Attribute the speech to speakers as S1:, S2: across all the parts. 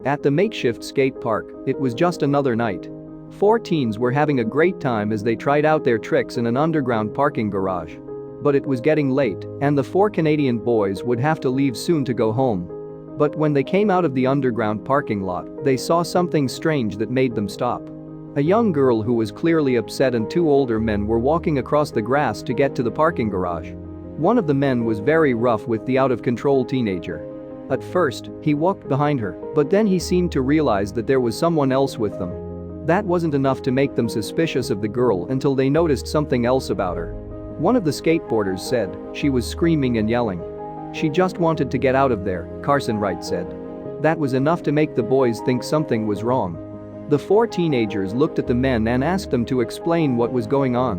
S1: At the makeshift skate park, it was just another night. Four teens were having a great time as they tried out their tricks in an underground parking garage. But it was getting late, and the four Canadian boys would have to leave soon to go home. But when they came out of the underground parking lot, they saw something strange that made them stop. A young girl who was clearly upset and two older men were walking across the grass to get to the parking garage. One of the men was very rough with the out-of-control teenager. At first, he walked behind her, but then he seemed to realize that there was someone else with them. That wasn't enough to make them suspicious of the girl until they noticed something else about her. One of the skateboarders said she was screaming and yelling. "She just wanted to get out of there," Carson Wright said. That was enough to make the boys think something was wrong. The four teenagers looked at the men and asked them to explain what was going on.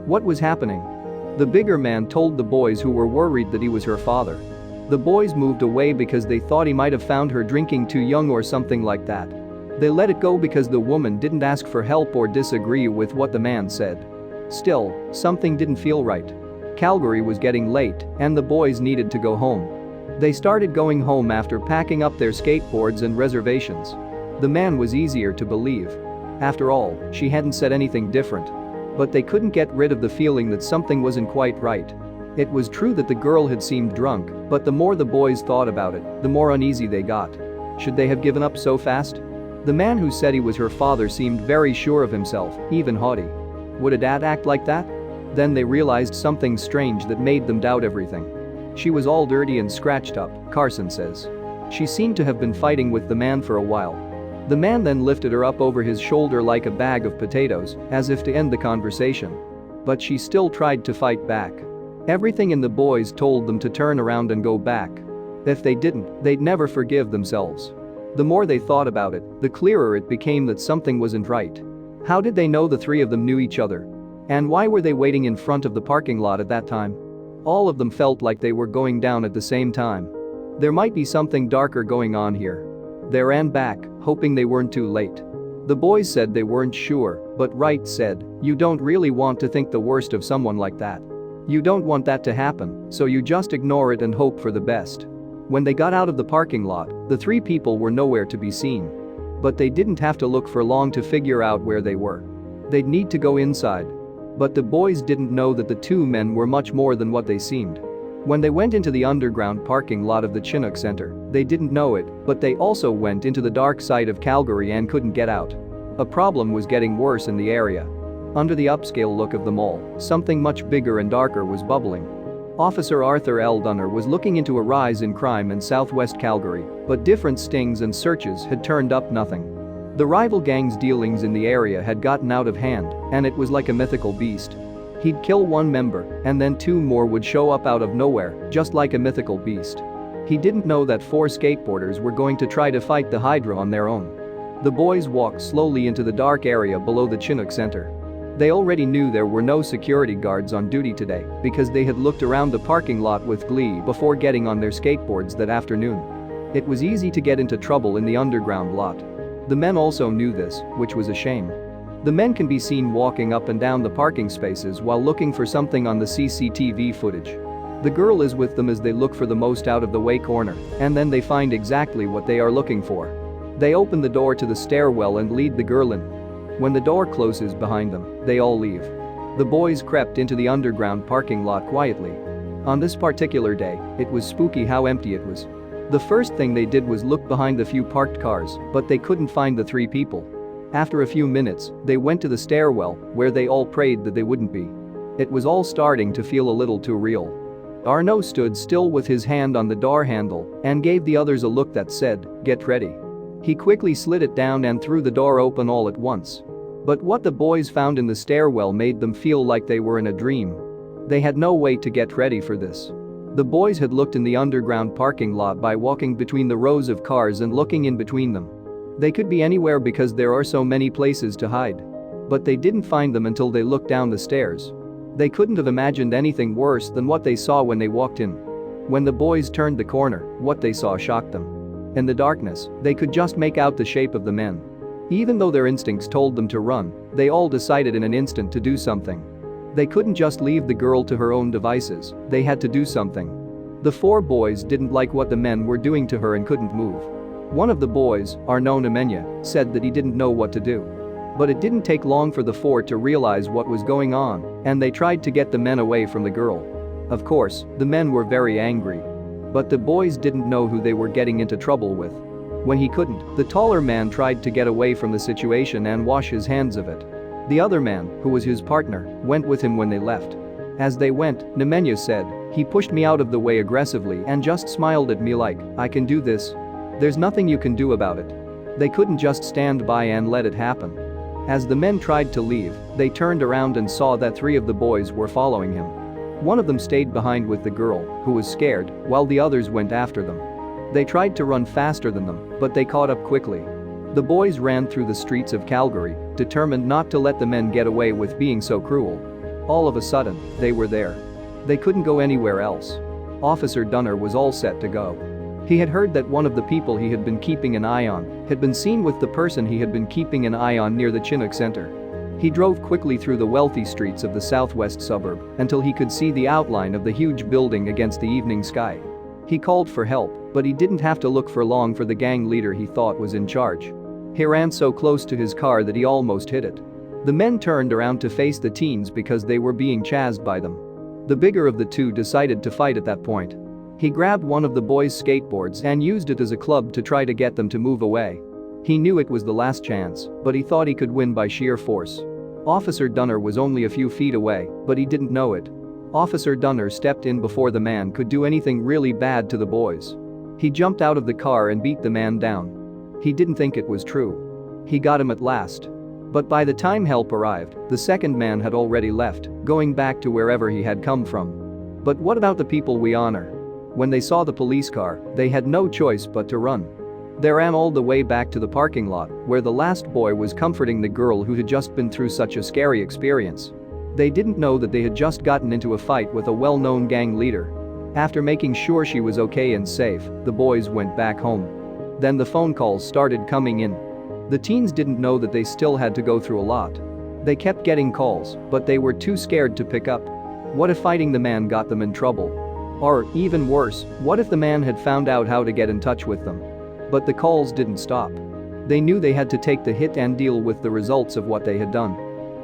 S1: What was happening? The bigger man told the boys who were worried that he was her father. The boys moved away because they thought he might have found her drinking too young or something like that. They let it go because the woman didn't ask for help or disagree with what the man said. Still, something didn't feel right. Calgary was getting late, and the boys needed to go home. They started going home after packing up their skateboards and reservations. The man was easier to believe. After all, she hadn't said anything different. But they couldn't get rid of the feeling that something wasn't quite right. It was true that the girl had seemed drunk, but the more the boys thought about it, the more uneasy they got. Should they have given up so fast? The man who said he was her father seemed very sure of himself, even haughty. Would a dad act like that? Then they realized something strange that made them doubt everything. She was all dirty and scratched up, Carson says. She seemed to have been fighting with the man for a while. The man then lifted her up over his shoulder like a bag of potatoes, as if to end the conversation. But she still tried to fight back. Everything in the boys told them to turn around and go back. If they didn't, they'd never forgive themselves. The more they thought about it, the clearer it became that something wasn't right. How did they know the three of them knew each other? And why were they waiting in front of the parking lot at that time? All of them felt like they were going down at the same time. There might be something darker going on here. They ran back, hoping they weren't too late. The boys said they weren't sure, but Wright said, "You don't really want to think the worst of someone like that. You don't want that to happen, so you just ignore it and hope for the best." When they got out of the parking lot, the three people were nowhere to be seen. But they didn't have to look for long to figure out where they were. They'd need to go inside. But the boys didn't know that the two men were much more than what they seemed. When they went into the underground parking lot of the Chinook Center, they didn't know it, but they also went into the dark side of Calgary and couldn't get out. A problem was getting worse in the area. Under the upscale look of the mall, something much bigger and darker was bubbling. Officer Arthur L. Dunner was looking into a rise in crime in southwest Calgary, but different stings and searches had turned up nothing. The rival gangs' dealings in the area had gotten out of hand, and it was like a mythical beast. He'd kill one member, and then two more would show up out of nowhere, just like a mythical beast. He didn't know that four skateboarders were going to try to fight the Hydra on their own. The boys walked slowly into the dark area below the Chinook Center. They already knew there were no security guards on duty today because they had looked around the parking lot with glee before getting on their skateboards that afternoon. It was easy to get into trouble in the underground lot. The men also knew this, which was a shame. The men can be seen walking up and down the parking spaces while looking for something on the CCTV footage. The girl is with them as they look for the most out-of-the-way corner, and then they find exactly what they are looking for. They open the door to the stairwell and lead the girl in. When the door closes behind them, they all leave. The boys crept into the underground parking lot quietly. On this particular day, it was spooky how empty it was. The first thing they did was look behind the few parked cars, but they couldn't find the three people. After a few minutes, they went to the stairwell, where they all prayed that they wouldn't be. It was all starting to feel a little too real. Arnaud stood still with his hand on the door handle and gave the others a look that said, "Get ready." He quickly slid it down and threw the door open all at once. But what the boys found in the stairwell made them feel like they were in a dream. They had no way to get ready for this. The boys had looked in the underground parking lot by walking between the rows of cars and looking in between them. They could be anywhere because there are so many places to hide. But they didn't find them until they looked down the stairs. They couldn't have imagined anything worse than what they saw when they walked in. When the boys turned the corner, what they saw shocked them. In the darkness, they could just make out the shape of the men. Even though their instincts told them to run, they all decided in an instant to do something. They couldn't just leave the girl to her own devices, they had to do something. The four boys didn't like what the men were doing to her and couldn't move. One of the boys, Arnaud Nemenya, said that he didn't know what to do. But it didn't take long for the four to realize what was going on, and they tried to get the men away from the girl. Of course, the men were very angry. But the boys didn't know who they were getting into trouble with. When he couldn't, the taller man tried to get away from the situation and wash his hands of it. The other man, who was his partner, went with him when they left. As they went, Nemenya said, "He pushed me out of the way aggressively and just smiled at me like, 'I can do this. There's nothing you can do about it.' They couldn't just stand by and let it happen." As the men tried to leave, they turned around and saw that 3 of the boys were following him. One of them stayed behind with the girl, who was scared, while the others went after them. They tried to run faster than them, but they caught up quickly. The boys ran through the streets of Calgary, determined not to let the men get away with being so cruel. All of a sudden, they were there. They couldn't go anywhere else. Officer Dunner was all set to go. He had heard that one of the people he had been keeping an eye on had been seen with the person he had been keeping an eye on near the Chinook Center. He drove quickly through the wealthy streets of the southwest suburb until he could see the outline of the huge building against the evening sky. He called for help, but he didn't have to look for long for the gang leader he thought was in charge. He ran so close to his car that he almost hit it. The men turned around to face the teens because they were being chased by them. The bigger of the two decided to fight at that point. He grabbed one of the boys' skateboards and used it as a club to try to get them to move away. He knew it was the last chance, but he thought he could win by sheer force. Officer Dunner was only a few feet away, but he didn't know it. Officer Dunner stepped in before the man could do anything really bad to the boys. He jumped out of the car and beat the man down. He didn't think it was true. He got him at last. But by the time help arrived, the second man had already left, going back to wherever he had come from. But what about the people we honor? When they saw the police car, they had no choice but to run. They ran all the way back to the parking lot, where the last boy was comforting the girl who had just been through such a scary experience. They didn't know that they had just gotten into a fight with a well-known gang leader. After making sure she was okay and safe, the boys went back home. Then the phone calls started coming in. The teens didn't know that they still had to go through a lot. They kept getting calls, but they were too scared to pick up. What if fighting the man got them in trouble? Or, even worse, what if the man had found out how to get in touch with them? But the calls didn't stop. They knew they had to take the hit and deal with the results of what they had done.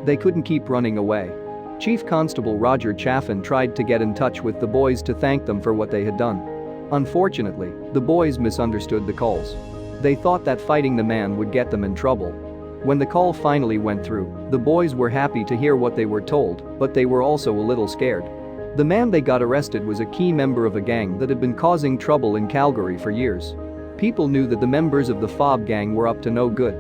S1: They couldn't keep running away. Chief Constable Roger Chaffin tried to get in touch with the boys to thank them for what they had done. Unfortunately, the boys misunderstood the calls. They thought that fighting the man would get them in trouble. When the call finally went through, the boys were happy to hear what they were told, but they were also a little scared. The man they got arrested was a key member of a gang that had been causing trouble in Calgary for years. People knew that the members of the FOB gang were up to no good.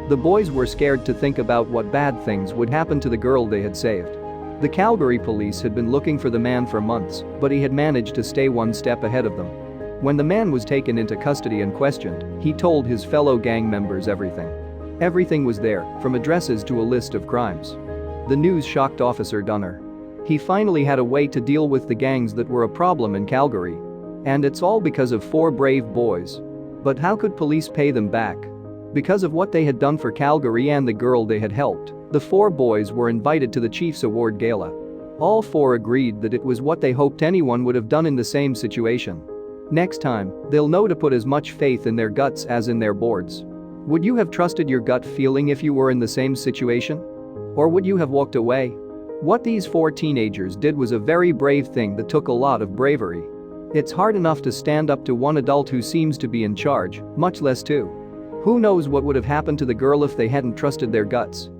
S1: The boys were scared to think about what bad things would happen to the girl they had saved. The Calgary police had been looking for the man for months, but he had managed to stay one step ahead of them. When the man was taken into custody and questioned, he told his fellow gang members everything. Everything was there, from addresses to a list of crimes. The news shocked Officer Dunner. He finally had a way to deal with the gangs that were a problem in Calgary. And it's all because of 4 brave boys. But how could police pay them back? Because of what they had done for Calgary and the girl they had helped, the 4 boys were invited to the Chief's Award Gala. All 4 agreed that it was what they hoped anyone would have done in the same situation. Next time, they'll know to put as much faith in their guts as in their boards. Would you have trusted your gut feeling if you were in the same situation? Or would you have walked away? What these 4 teenagers did was a very brave thing that took a lot of bravery. It's hard enough to stand up to one adult who seems to be in charge, much less 2. Who knows what would have happened to the girl if they hadn't trusted their guts?